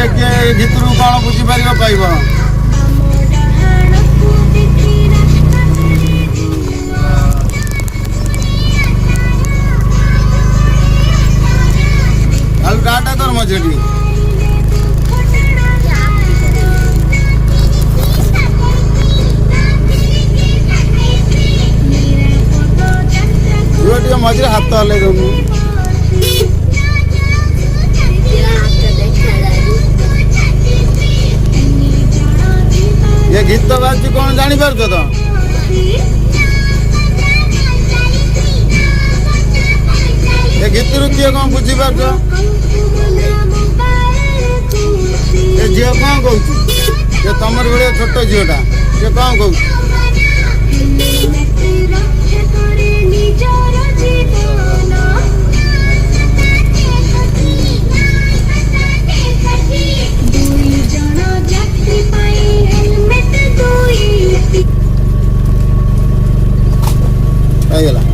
किए किए भितर कौन बुझीपार पाइब गाटा कर मजेटी मझे हाथ हल्ले दौनु ये गीत बाजू कौन जानी पार तो ये गीत किए कौन बुझी पार ये झील कौन कह तुम भाई छोट झीलटा ये कौन कह Ahí la.